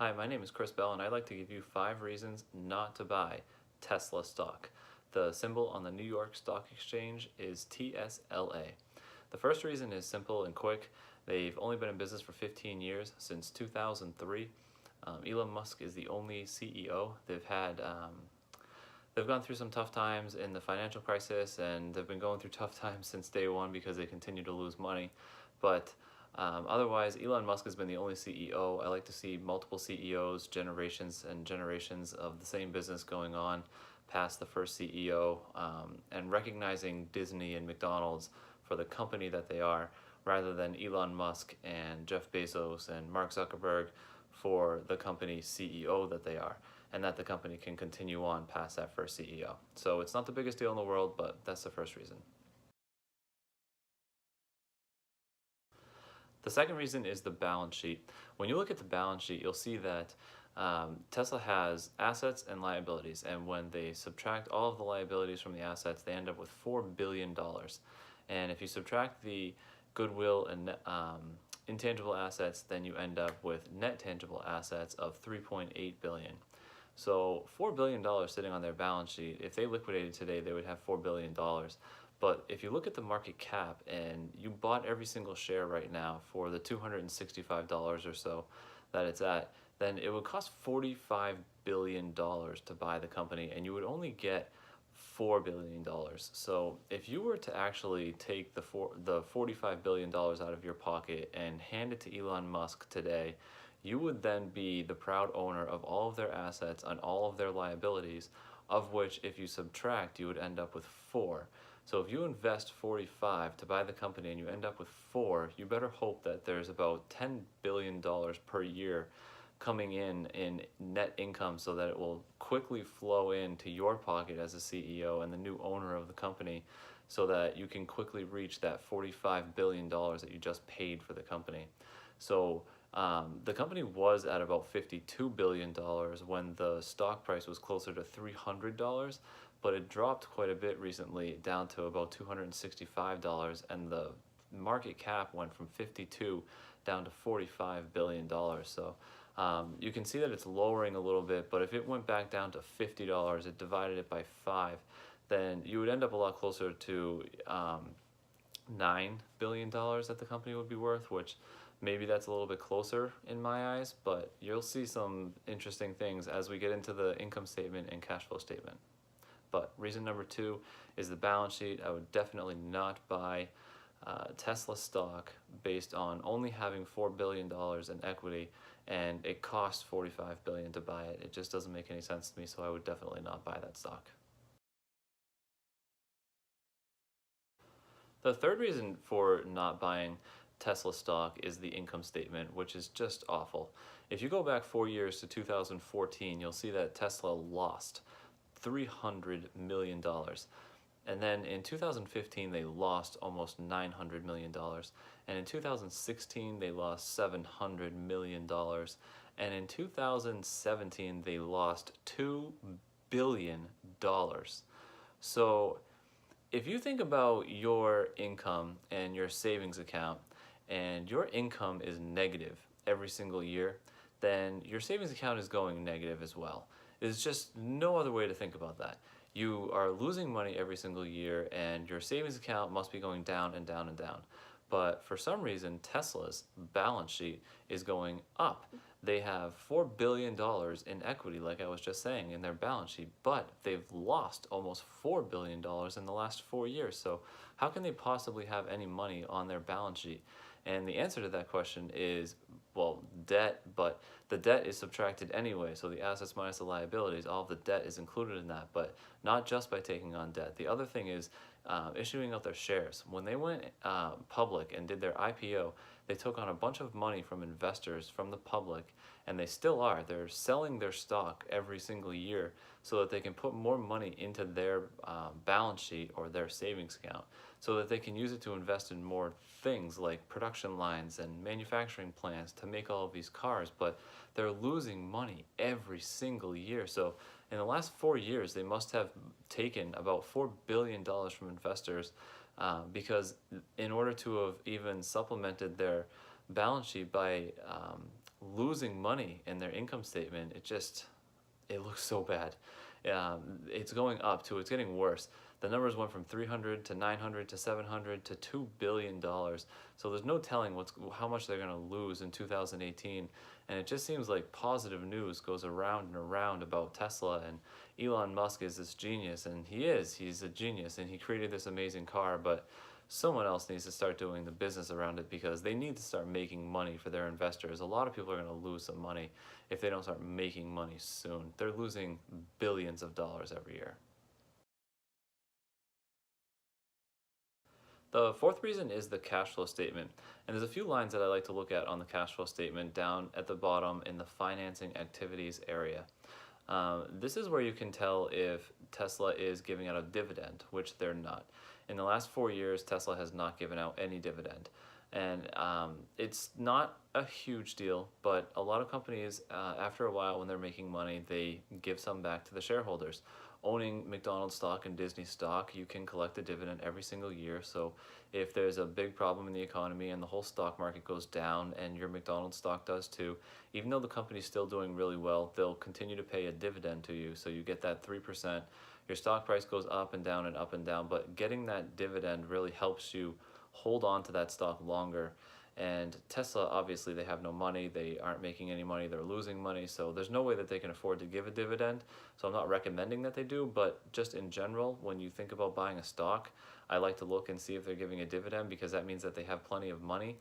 Hi, my name is Chris Bell, and I'd like to give you 5 reasons not to buy Tesla stock. The symbol on the New York Stock Exchange is TSLA. The first reason is simple and quick. They've only been in business for 15 years, since 2003. Elon Musk is the only CEO. They've gone through some tough times in the financial crisis, and they've been going through tough times since day one because they continue to lose money. But otherwise, Elon Musk has been the only CEO. I like to see multiple CEOs, generations and generations of the same business going on past the first CEO, and recognizing Disney and McDonald's for the company that they are, rather than Elon Musk and Jeff Bezos and Mark Zuckerberg for the company CEO that they are, and that the company can continue on past that first CEO. So it's not the biggest deal in the world, but that's the first reason. The second reason is the balance sheet. When you look at the balance sheet, you'll see that Tesla has assets and liabilities, and when they subtract all of the liabilities from the assets, they end up with $4 billion. And if you subtract the goodwill and intangible assets, then you end up with net tangible assets of $3.8 billion. So $4 billion sitting on their balance sheet, if they liquidated today, they would have $4 billion. But if you look at the market cap and you bought every single share right now for the $265 or so that it's at, then it would cost $45 billion to buy the company, and you would only get $4 billion. So if you were to actually take the $45 billion out of your pocket and hand it to Elon Musk today, you would then be the proud owner of all of their assets and all of their liabilities, of which if you subtract, you would end up with 4. So if you invest 45 to buy the company and you end up with 4, you better hope that there's about $10 billion per year coming in net income, so that it will quickly flow into your pocket as a CEO and the new owner of the company, so that you can quickly reach that $45 billion that you just paid for the company. So the company was at about $52 billion when the stock price was closer to $300, but it dropped quite a bit recently, down to about $265, and the market cap went from 52 down to $45 billion. So you can see that it's lowering a little bit, but if it went back down to $50, it divided it by 5, then you would end up a lot closer to $9 billion that the company would be worth, which maybe that's a little bit closer in my eyes, but you'll see some interesting things as we get into the income statement and cash flow statement. But reason number 2 is the balance sheet. I would definitely not buy Tesla stock based on only having $4 billion in equity, and it costs $45 billion to buy it. It just doesn't make any sense to me, so I would definitely not buy that stock. The third reason for not buying Tesla stock is the income statement, which is just awful. If you go back 4 years to 2014, you'll see that Tesla lost $300 million. And then in 2015, they lost almost $900 million. And in 2016, they lost $700 million. And in 2017, they lost $2 billion. So if you think about your income and your savings account, and your income is negative every single year, then your savings account is going negative as well. There's just no other way to think about that. You are losing money every single year, and your savings account must be going down and down and down. But for some reason, Tesla's balance sheet is going up. They have $4 billion in equity, like I was just saying, in their balance sheet, but they've lost almost $4 billion in the last 4 years. So how can they possibly have any money on their balance sheet? And the answer to that question is, well, debt, but the debt is subtracted anyway, so the assets minus the liabilities, all of the debt is included in that, but not just by taking on debt. The other thing is issuing out their shares. When they went public and did their IPO, they took on a bunch of money from investors, from the public, and they still are. They're selling their stock every single year so that they can put more money into their balance sheet or their savings account, so that they can use it to invest in more things like production lines and manufacturing plants to make all of these cars. But they're losing money every single year. So in the last 4 years, they must have taken about $4 billion from investors, because in order to have even supplemented their balance sheet by losing money in their income statement, it looks so bad. It's going up too. It's getting worse. The numbers went from 300 to 900 to 700 to $2 billion. So there's no telling how much they're going to lose in 2018. And it just seems like positive news goes around and around about Tesla, and Elon Musk is this genius, and he's a genius, and he created this amazing car, but someone else needs to start doing the business around it, because they need to start making money for their investors. A lot of people are going to lose some money if they don't start making money soon. They're losing billions of dollars every year. The fourth reason is the cash flow statement. And there's a few lines that I like to look at on the cash flow statement down at the bottom in the financing activities area. This is where you can tell if Tesla is giving out a dividend, which they're not. In the last 4 years, Tesla has not given out any dividend. And it's not a huge deal, but a lot of companies, after a while when they're making money, they give some back to the shareholders. Owning McDonald's stock and Disney stock, you can collect a dividend every single year. So if there's a big problem in the economy and the whole stock market goes down, and your McDonald's stock does too, even though the company's still doing really well, they'll continue to pay a dividend to you. So you get that 3%. Your stock price goes up and down and up and down, but getting that dividend really helps you hold on to that stock longer. And Tesla, obviously, they have no money. They aren't making any money. They're losing money. So there's no way that they can afford to give a dividend. So I'm not recommending that they do, but just in general, when you think about buying a stock, I like to look and see if they're giving a dividend, because that means that they have plenty of money.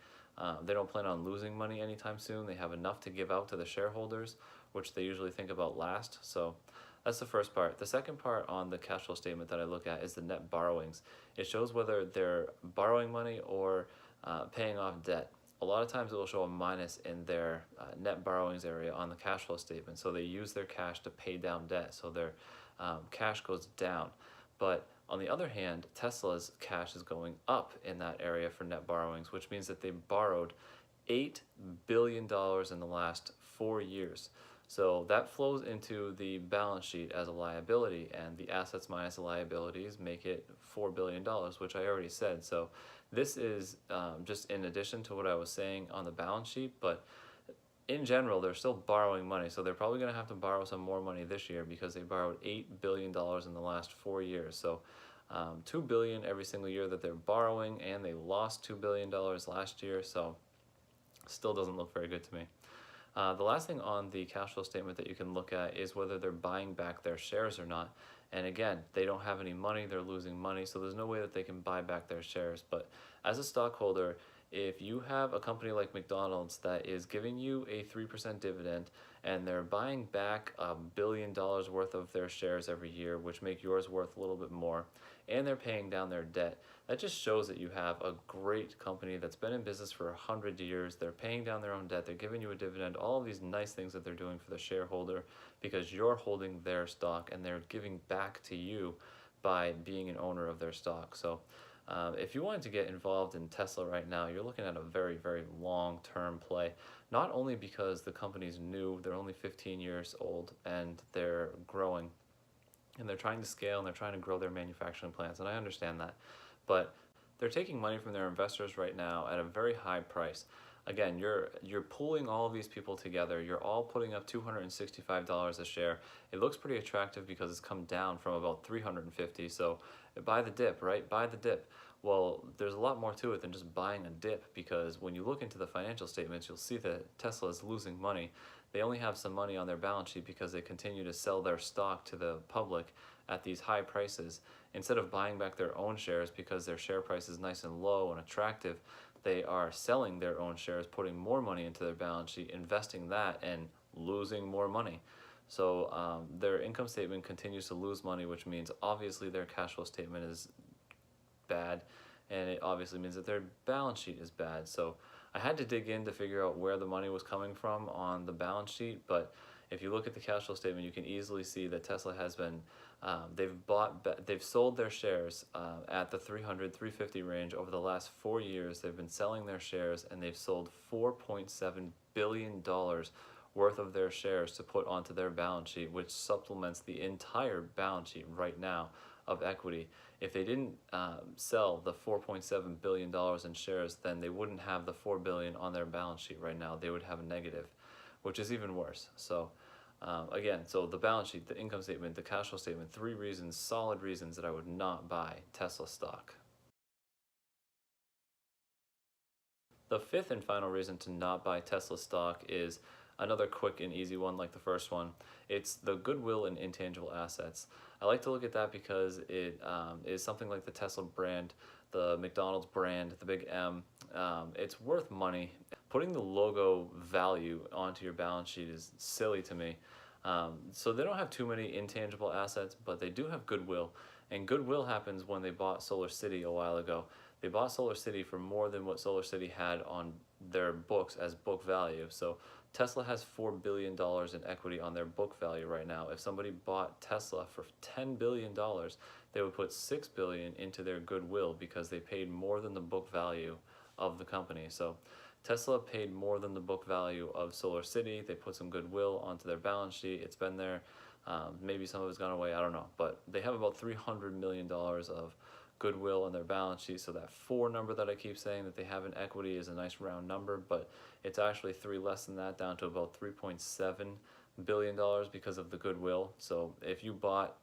They don't plan on losing money anytime soon. They have enough to give out to the shareholders, which they usually think about last. So that's the first part. The second part on the cash flow statement that I look at is the net borrowings. It shows whether they're borrowing money or paying off debt. A lot of times it will show a minus in their net borrowings area on the cash flow statement. So they use their cash to pay down debt. So their cash goes down. But on the other hand, Tesla's cash is going up in that area for net borrowings, which means that they borrowed $8 billion in the last 4 years. So that flows into the balance sheet as a liability, and the assets minus the liabilities make it $4 billion, which I already said. So this is just in addition to what I was saying on the balance sheet, but in general, they're still borrowing money. So they're probably going to have to borrow some more money this year, because they borrowed $8 billion in the last 4 years. So $2 billion every single year that they're borrowing, and they lost $2 billion last year. So still doesn't look very good to me. The last thing on the cash flow statement that you can look at is whether they're buying back their shares or not. And again, they don't have any money, they're losing money, so there's no way that they can buy back their shares. But as a stockholder, if you have a company like McDonald's that is giving you a 3% dividend, and they're buying back $1 billion worth of their shares every year, which make yours worth a little bit more, and they're paying down their debt, that just shows that you have a great company that's been in business for 100 years. They're paying down their own debt, they're giving you a dividend, all of these nice things that they're doing for the shareholder, because you're holding their stock and they're giving back to you by being an owner of their stock. So if you wanted to get involved in Tesla right now, you're looking at a very, very long-term play. Not only because the company's new, they're only 15 years old, and they're growing, and they're trying to scale, and they're trying to grow their manufacturing plants, and I understand that. But they're taking money from their investors right now at a very high price. Again, you're pulling all of these people together. You're all putting up $265 a share. It looks pretty attractive because it's come down from about 350. So buy the dip, right? Buy the dip. Well, there's a lot more to it than just buying a dip, because when you look into the financial statements, you'll see that Tesla is losing money. They only have some money on their balance sheet because they continue to sell their stock to the public at these high prices. Instead of buying back their own shares because their share price is nice and low and attractive, they are selling their own shares, putting more money into their balance sheet, investing that, and losing more money. So their income statement continues to lose money, which means obviously their cash flow statement is bad, and it obviously means that their balance sheet is bad. So I had to dig in to figure out where the money was coming from on the balance sheet, but if you look at the cash flow statement, you can easily see that Tesla has been, they've sold their shares at the 300, 350 range over the last 4 years. They've been selling their shares, and they've sold $4.7 billion worth of their shares to put onto their balance sheet, which supplements the entire balance sheet right now of equity. If they didn't sell the $4.7 billion in shares, then they wouldn't have the $4 billion on their balance sheet right now. They would have a negative. which is even worse. So again, so the balance sheet, the income statement, the cash flow statement, three reasons, solid reasons that I would not buy Tesla stock. The fifth and final reason to not buy Tesla stock is another quick and easy one like the first one. It's the goodwill and intangible assets. I like to look at that because it is something like the Tesla brand, the McDonald's brand, the big M. It's worth money. Putting the logo value onto your balance sheet is silly to me. So they don't have too many intangible assets, but they do have goodwill. And goodwill happens when they bought Solar City a while ago. They bought Solar City for more than what Solar City had on their books as book value. So Tesla has $4 billion in equity on their book value right now. If somebody bought Tesla for $10 billion, they would put $6 billion into their goodwill because they paid more than the book value of the company. So Tesla paid more than the book value of Solar City. They put some goodwill onto their balance sheet. It's been there. Maybe some of it's gone away. I don't know. But they have about $300 million of goodwill on their balance sheet. So that 4 number that I keep saying that they have in equity is a nice round number, but it's actually 3 less than that, down to about $3.7 billion because of the goodwill. So if you bought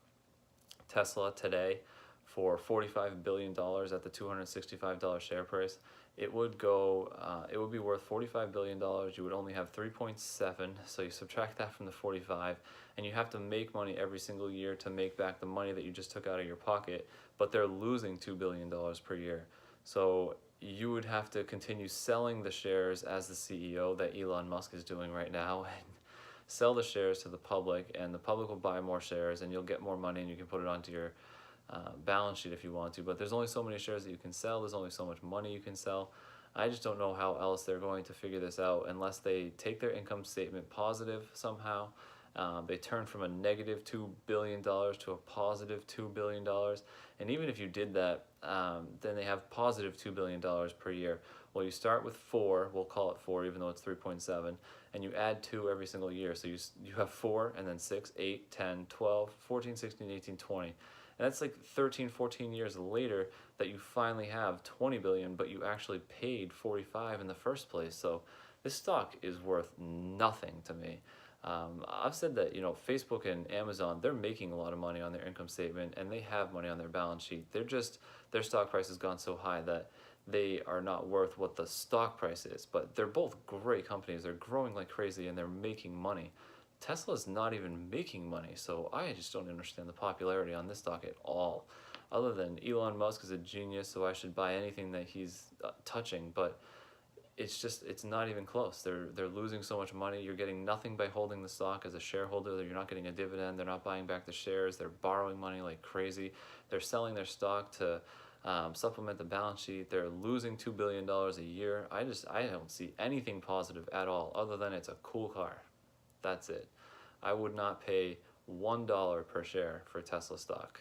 Tesla today for $45 billion at the $265 share price, it would be worth $45 billion. You would only have 3.7, so you subtract that from the 45, and you have to make money every single year to make back the money that you just took out of your pocket, but they're losing $2 billion per year. So you would have to continue selling the shares as the CEO that Elon Musk is doing right now, and sell the shares to the public, and the public will buy more shares, and you'll get more money, and you can put it onto your balance sheet if you want to, but there's only so many shares that you can sell, there's only so much money you can sell. I just don't know how else they're going to figure this out unless they take their income statement positive somehow. They turn from a negative $2 billion to a positive $2 billion. And even if you did that, then they have positive $2 billion per year. Well, you start with 4, we'll call it 4 even though it's 3.7, and you add 2 every single year. So you have 4 and then 6, 8, 10, 12, 14, 16, 18, 20. And that's like 13, 14 years later that you finally have 20 billion, but you actually paid 45 in the first place. So this stock is worth nothing to me. I've said that, Facebook and Amazon, they're making a lot of money on their income statement and they have money on their balance sheet. Their stock price has gone so high that they are not worth what the stock price is, but they're both great companies. They're growing like crazy and they're making money. Tesla's not even making money, so I just don't understand the popularity on this stock at all. Other than Elon Musk is a genius, so I should buy anything that he's touching, but it's not even close. They're losing so much money. You're getting nothing by holding the stock as a shareholder. You're not getting a dividend. They're not buying back the shares. They're borrowing money like crazy. They're selling their stock to supplement the balance sheet. They're losing $2 billion a year. I don't see anything positive at all, other than it's a cool car. That's it. I would not pay $1 per share for Tesla stock.